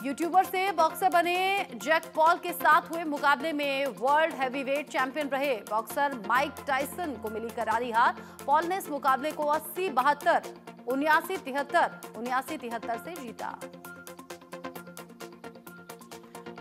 YouTuber से boxer बने Jack Paul के साथ हुए मुकाबले में वर्ल्ड हैवीवेट चैंपियन रहे बॉक्सर माइक टायसन को मिली करारी हार। पॉल ने इस मुकाबले को 80-72, 79-73, 79-73 से जीता।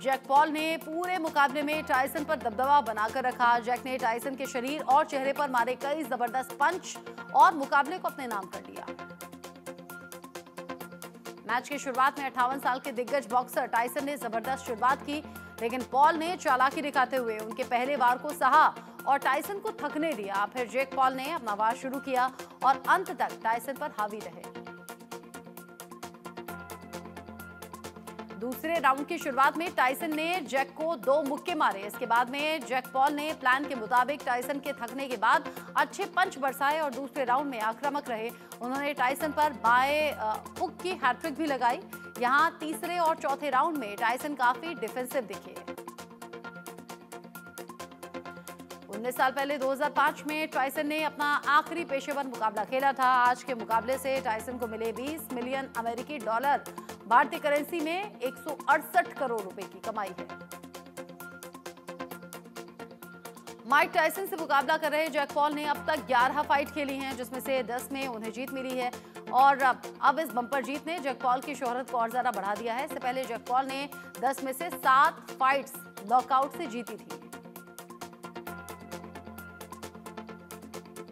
जैक पॉल ने पूरे मुकाबले में टायसन पर दबदबा बनाकर रखा। जैक ने टायसन के शरीर और चेहरे पर मारे कई जबरदस्त पंच और मुकाबले को अपने नाम कर लिया। मैच की शुरुआत में 58 साल के दिग्गज बॉक्सर टायसन ने जबरदस्त शुरुआत की, लेकिन पॉल ने चालाकी दिखाते हुए उनके पहले वार को सहा और टायसन को थकने दिया। फिर जैक पॉल ने अपना वार शुरू किया और अंत तक टायसन पर हावी रहे। दूसरे राउंड की शुरुआत में टायसन ने जैक को 2 मुक्के मारे। इसके बाद में जैक पॉल ने प्लान के मुताबिक टायसन के थकने के बाद अच्छे पंच बरसाए और दूसरे राउंड में आक्रामक रहे। उन्होंने टायसन पर बाएं हुक की हैट्रिक भी लगाई। यहां तीसरे और चौथे राउंड में टायसन काफी डिफेंसिव दिखे। 19 साल पहले 2005 में टायसन ने अपना आखिरी पेशेवर मुकाबला खेला था। आज के मुकाबले से टायसन को मिले 20 मिलियन अमेरिकी डॉलर, भारतीय करेंसी में 168 करोड़ रुपए की कमाई है। माइक टायसन से मुकाबला कर रहे जैक पॉल ने अब तक 11 फाइट खेली हैं, जिसमें से 10 में उन्हें जीत मिली है और अब इस बम्पर जीत ने जैक पॉल की शोहरत को और ज्यादा बढ़ा दिया है। इससे पहले जैक पॉल ने 10 में से 7 फाइट्स नॉकआउट से जीती थी।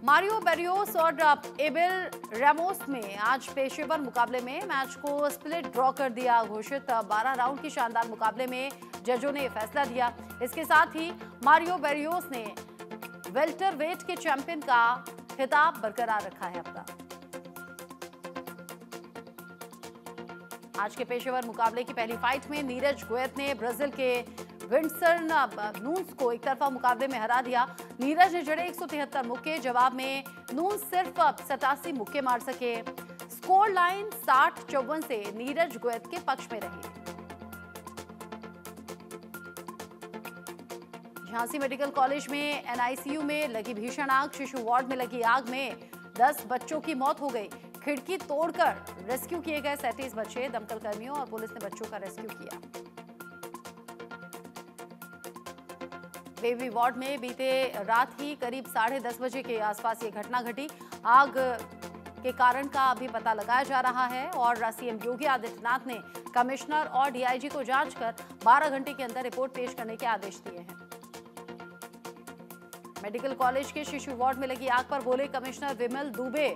मारियो बैरियोस और एबेल रैमोस में आज पेशेवर मुकाबले में मैच को स्प्लिट ड्रॉ कर दिया। घोषित 12 राउंड की शानदार मुकाबले में जजों ने फैसला दिया। इसके साथ ही मारियो बैरियोस ने वेल्टरवेट के चैंपियन का खिताब बरकरार रखा है अपना। आज के पेशेवर मुकाबले की पहली फाइट में नीरज गोयत ने ब्राजील के विंडसन नून्स को एक तरफा मुकाबले में हरा दिया। नीरज ने जड़े 173 मुक्के, जवाब में नून्स सिर्फ 87 मुक्के मार सके। स्कोर लाइन 60-54 से नीरज गोयत के पक्ष में रही। झांसी मेडिकल कॉलेज में एनआईसीयू में लगी भीषण आग। शिशु वार्ड में लगी आग में 10 बच्चों की मौत हो गई। खिड़की तोड़कर रेस्क्यू किए गए 37 बच्चे। दमकल कर्मियों और पुलिस ने बच्चों का रेस्क्यू किया। बेबी वार्ड में बीते रात ही करीब 10:30 बजे के आसपास ये घटना घटी। आग के कारण का अभी पता लगाया जा रहा है और सीएम योगी आदित्यनाथ ने कमिश्नर और डीआईजी को जांच कर 12 घंटे के अंदर रिपोर्ट पेश करने के आदेश दिए हैं। मेडिकल कॉलेज के शिशु वार्ड में लगी आग पर बोले कमिश्नर विमल दुबे,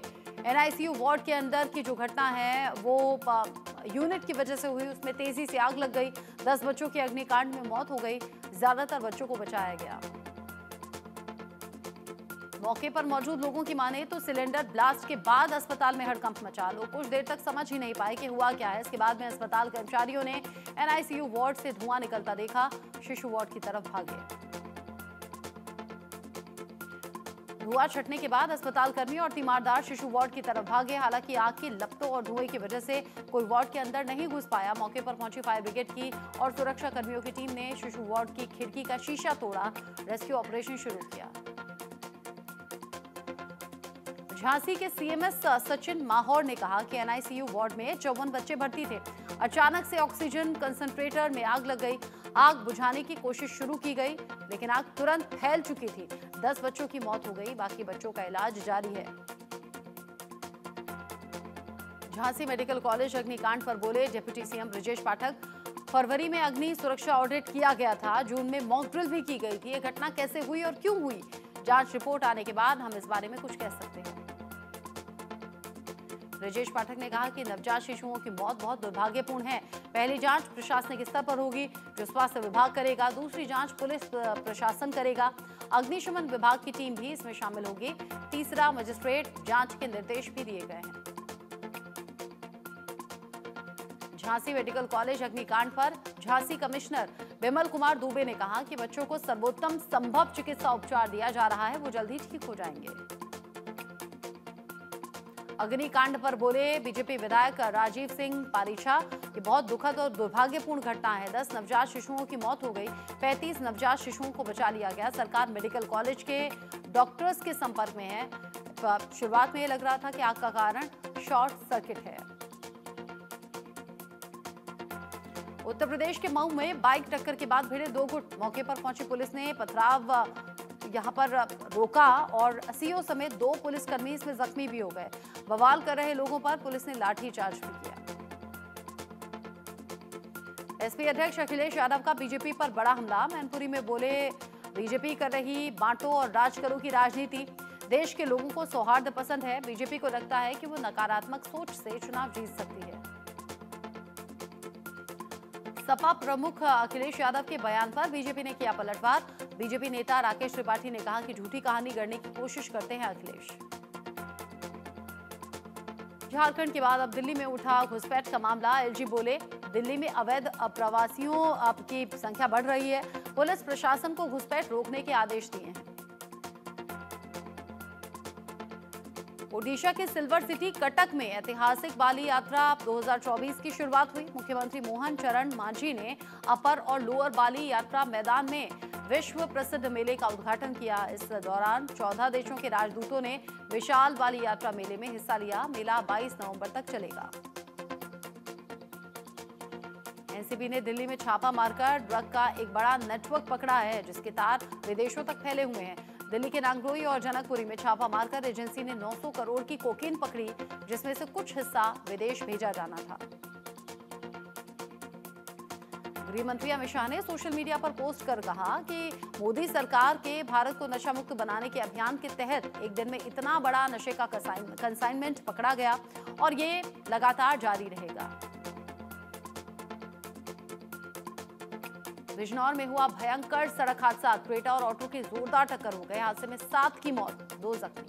एनआईसीयू वार्ड के अंदर की जो घटना है वो यूनिट की वजह से हुई, उसमें तेजी से आग लग गई। 10 बच्चों की अग्निकांड में मौत हो गई। ज्यादातर बच्चों को बचाया गया। मौके पर मौजूद लोगों की माने तो सिलेंडर ब्लास्ट के बाद अस्पताल में हड़कंप मचा। लोग कुछ देर तक समझ ही नहीं पाए कि हुआ क्या है। इसके बाद में अस्पताल कर्मचारियों ने एनआईसीयू वार्ड से धुआं निकलता देखा, शिशु वार्ड की तरफ भागे। धुआं छटने के बाद अस्पताल कर्मी और तीमारदार शिशु वार्ड की तरफ भागे। हालांकि आग की लपटों और धुएं की वजह से कोई वार्ड के अंदर नहीं घुस पाया। मौके पर पहुंची फायर ब्रिगेड की और सुरक्षा कर्मियों की टीम ने शिशु वार्ड की खिड़की का शीशा तोड़ा, रेस्क्यू ऑपरेशन शुरू किया। झांसी के सीएमएस सचिन माहौर ने कहा कि एनआईसीयू वार्ड में 54 बच्चे भर्ती थे। अचानक से ऑक्सीजन कंसंट्रेटर में आग लग गई। आग बुझाने की कोशिश शुरू की गई, लेकिन आग तुरंत फैल चुकी थी। 10 बच्चों की मौत हो गई, बाकी बच्चों का इलाज जारी है। झांसी मेडिकल कॉलेज अग्निकांड पर बोले डिप्टी सीएम ब्रजेश पाठक, फरवरी में अग्नि सुरक्षा ऑडिट किया गया था, जून में मॉक ड्रिल भी की गई थी। ये घटना कैसे हुई और क्यों हुई, जांच रिपोर्ट आने के बाद हम इस बारे में कुछ कह सकते हैं। ब्रजेश पाठक ने कहा कि नवजात शिशुओं की मौत बहुत दुर्भाग्यपूर्ण है। पहली जांच प्रशासनिक स्तर पर होगी, जो स्वास्थ्य विभाग करेगा। दूसरी जांच पुलिस प्रशासन करेगा। अग्निशमन विभाग की टीम भी इसमें शामिल होगी। तीसरा मजिस्ट्रेट जांच के निर्देश भी दिए गए हैं। झांसी मेडिकल कॉलेज अग्निकांड पर झांसी कमिश्नर विमल कुमार दुबे ने कहा कि बच्चों को सर्वोत्तम संभव चिकित्सा उपचार दिया जा रहा है, वो जल्द ही ठीक हो जाएंगे। अग्निकांड पर बोले बीजेपी विधायक राजीव सिंह पारीछा कि बहुत दुखद और दुर्भाग्यपूर्ण घटना है। 10 नवजात शिशुओं की मौत हो गई, 35 नवजात शिशुओं को बचा लिया गया। सरकार मेडिकल कॉलेज के डॉक्टर्स के संपर्क में है। शुरुआत में ये लग रहा था कि आग का कारण शॉर्ट सर्किट है। उत्तर प्रदेश के मऊ में बाइक टक्कर के बाद भिड़े दो गुट। मौके पर पहुंची पुलिस ने पथराव यहां पर रोका और सीओ समेत 2 पुलिसकर्मी इसमें जख्मी भी हो गए। बवाल कर रहे लोगों पर पुलिस ने लाठीचार्ज भी किया। एसपी अध्यक्ष अखिलेश यादव का बीजेपी पर बड़ा हमला। मैनपुरी में बोले, बीजेपी कर रही बांटो और राज करो की राजनीति। देश के लोगों को सौहार्द पसंद है। बीजेपी को लगता है कि वो नकारात्मक सोच से चुनाव जीत सकती है। सपा प्रमुख अखिलेश यादव के बयान पर बीजेपी ने किया पलटवार। बीजेपी नेता राकेश त्रिपाठी ने कहा कि झूठी कहानी गढ़ने की कोशिश करते हैं अखिलेश। झारखंड के बाद अब दिल्ली में उठा घुसपैठ का मामला। एलजी बोले, दिल्ली में अवैध प्रवासियों की संख्या बढ़ रही है। पुलिस प्रशासन को घुसपैठ रोकने के आदेश दिए हैं। ओडिशा के सिल्वर सिटी कटक में ऐतिहासिक बाली यात्रा 2024 की शुरुआत हुई। मुख्यमंत्री मोहन चरण मांझी ने अपर और लोअर बाली यात्रा मैदान में विश्व प्रसिद्ध मेले का उद्घाटन किया। इस दौरान 14 देशों के राजदूतों ने विशाल बाली यात्रा मेले में हिस्सा लिया। मेला 22 नवंबर तक चलेगा। एनसीबी ने दिल्ली में छापा मारकर ड्रग का एक बड़ा नेटवर्क पकड़ा है, जिसके तार विदेशों तक फैले हुए हैं। दिल्ली के नांगलोई और जनकपुरी में छापा मारकर एजेंसी ने 900 करोड़ की कोकीन पकड़ी, जिसमें से कुछ हिस्सा विदेश भेजा जाना था। गृह मंत्री अमित शाह ने सोशल मीडिया पर पोस्ट कर कहा कि मोदी सरकार के भारत को नशा मुक्त बनाने के अभियान के तहत एक दिन में इतना बड़ा नशे का कंसाइनमेंट पकड़ा गया और ये लगातार जारी रहेगा। बिजनौर में हुआ भयंकर सड़क हादसा। क्रेटा और ऑटो की जोरदार टक्कर हो गई। हादसे में 7 की मौत, 2 जख्मी।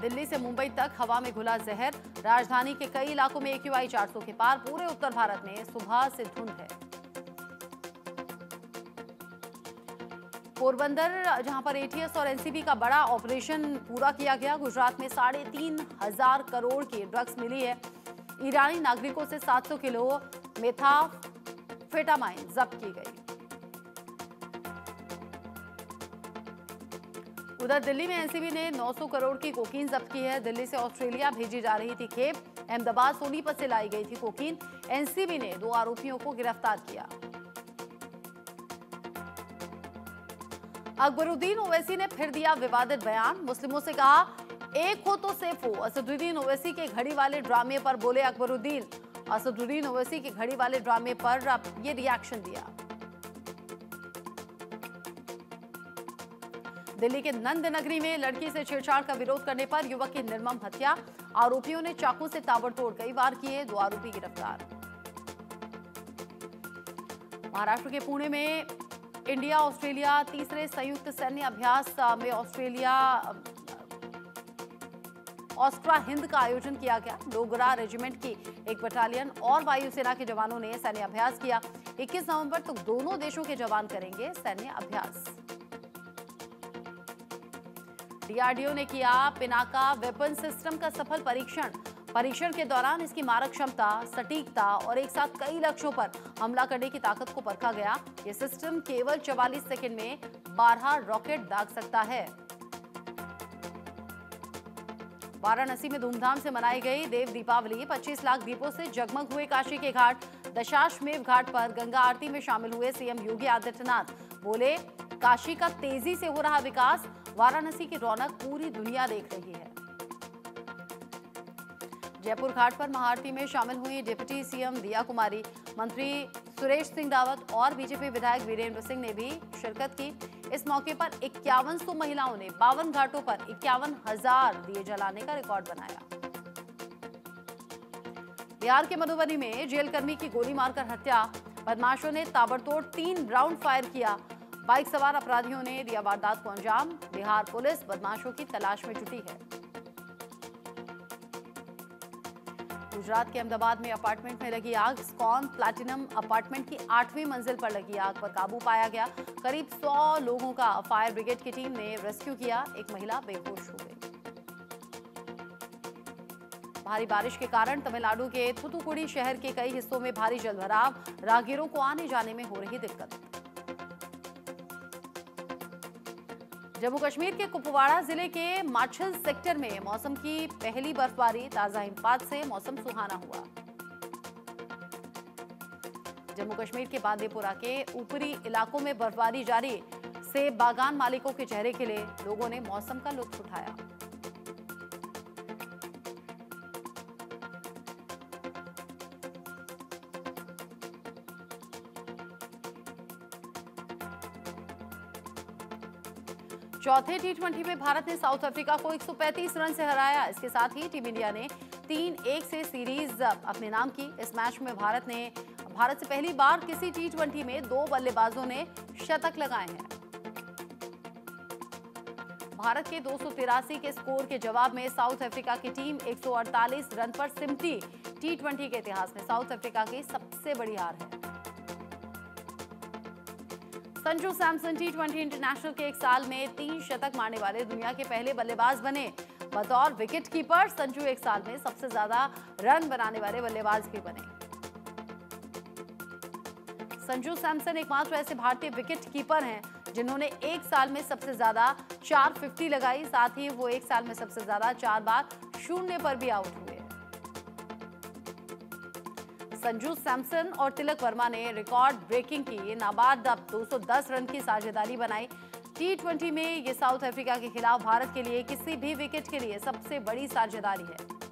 दिल्ली से मुंबई तक हवा में घुला जहर। राजधानी के कई इलाकों में AQI 400 के पार। पूरे उत्तर भारत में सुबह से धुंध है। पोरबंदर, जहां पर ATS और NCB का बड़ा ऑपरेशन पूरा किया गया। गुजरात में 3,500 करोड़ की ड्रग्स मिली है। ईरानी नागरिकों से 700 किलो मेथाम्फेटामाइन जब्त की गई। उधर दिल्ली में एनसीबी ने 900 करोड़ की कोकीन जब्त की है। दिल्ली से ऑस्ट्रेलिया भेजी जा रही थी खेप। अहमदाबाद सोनीपत से लाई गई थी कोकीन। एनसीबी ने 2 आरोपियों को गिरफ्तार किया। अकबरुद्दीन ओवैसी ने फिर दिया विवादित बयान। मुस्लिमों से कहा, एक हो तो सेफ हो। असदुद्दीन ओवैसी के घड़ी वाले ड्रामे पर बोले अकबरुद्दीन। असदुद्दीन ओवैसी के घड़ी वाले ड्रामे पर ये रिएक्शन दिया। दिल्ली के नंद नगरी में लड़की से छेड़छाड़ का विरोध करने पर युवक की निर्मम हत्या। आरोपियों ने चाकू से ताबड़तोड़ कई वार किए। 2 आरोपी गिरफ्तार। महाराष्ट्र के पुणे में इंडिया ऑस्ट्रेलिया तीसरे संयुक्त सैन्य अभ्यास में ऑस्ट्रा हिंद का आयोजन किया गया। डोगरा रेजिमेंट की एक बटालियन और वायुसेना के जवानों ने सैन्य अभ्यास किया। 21 नवंबर तक दोनों देशों के जवान करेंगे सैन्य अभ्यास। डीआरडीओ ने किया पिनाका वेपन सिस्टम का सफल परीक्षण के दौरान इसकी मारक क्षमता, सटीकता और एक साथ कई लक्ष्यों पर हमला करने की ताकत को परखा गया। यह सिस्टम केवल 44 सेकंड में 12 रॉकेट दाग सकता है। वाराणसी में धूमधाम से मनाई गई देव दीपावली। 25 लाख दीपों से जगमग हुए काशी के घाट। दशाश्वमेध घाट पर गंगा आरती में शामिल हुए सीएम योगी आदित्यनाथ। बोले, काशी का तेजी से हो रहा विकास। वाराणसी की रौनक पूरी दुनिया देख रही है। जयपुर घाट पर महाआरती में शामिल हुई डिप्टी सीएम दिया कुमारी। मंत्री सुरेश सिंह रावत और बीजेपी विधायक वीरेंद्र सिंह ने भी शिरकत की। इस मौके पर 5100 महिलाओं ने 52 घाटों पर 51,000 दिए जलाने का रिकॉर्ड बनाया। बिहार के मधुबनी में जेलकर्मी की गोली मारकर हत्या। बदमाशों ने ताबड़तोड़ 3 राउंड फायर किया। बाइक सवार अपराधियों ने दिया वारदात को अंजाम। बिहार पुलिस बदमाशों की तलाश में जुटी है। गुजरात के अहमदाबाद में अपार्टमेंट में लगी आग। स्कॉन प्लैटिनम अपार्टमेंट की 8वीं मंजिल पर लगी आग पर काबू पाया गया। करीब 100 लोगों का फायर ब्रिगेड की टीम ने रेस्क्यू किया। एक महिला बेहोश हो गई। भारी बारिश के कारण तमिलनाडु के थूथुकुडी शहर के कई हिस्सों में भारी जलभराव। राहगीरों को आने जाने में हो रही दिक्कत। जम्मू कश्मीर के कुपवाड़ा जिले के माछिल सेक्टर में मौसम की पहली बर्फबारी। ताजा हिमपात से मौसम सुहाना हुआ। जम्मू कश्मीर के बांदीपुरा के ऊपरी इलाकों में बर्फबारी जारी, सेब बागान मालिकों के चेहरे खिले, लोगों ने मौसम का लुत्फ उठाया। चौथे टी20 में भारत ने साउथ अफ्रीका को 135 रन से हराया। इसके साथ ही टीम इंडिया ने 3-1 से सीरीज अपने नाम की। इस मैच में भारत से पहली बार किसी टी20 में 2 बल्लेबाजों ने शतक लगाए हैं। भारत के 283 के स्कोर के जवाब में साउथ अफ्रीका की टीम 148 रन पर सिमटी। टी20 के इतिहास में साउथ अफ्रीका की सबसे बड़ी हार है। संजू सैमसन टी20 इंटरनेशनल के 1 साल में 3 शतक मारने वाले दुनिया के पहले बल्लेबाज बने। बतौर विकेट कीपर संजू 1 साल में सबसे ज्यादा रन बनाने वाले बल्लेबाज भी बने। संजू सैमसन एकमात्र ऐसे भारतीय विकेट कीपर हैं जिन्होंने 1 साल में सबसे ज्यादा 450 लगाई। साथ ही वो 1 साल में सबसे ज्यादा 4 बार शून्य पर भी आउट हुए। संजू सैमसन और तिलक वर्मा ने रिकॉर्ड ब्रेकिंग की नाबाद 210 रन की साझेदारी बनाई। टी20 में ये साउथ अफ्रीका के खिलाफ भारत के लिए किसी भी विकेट के लिए सबसे बड़ी साझेदारी है।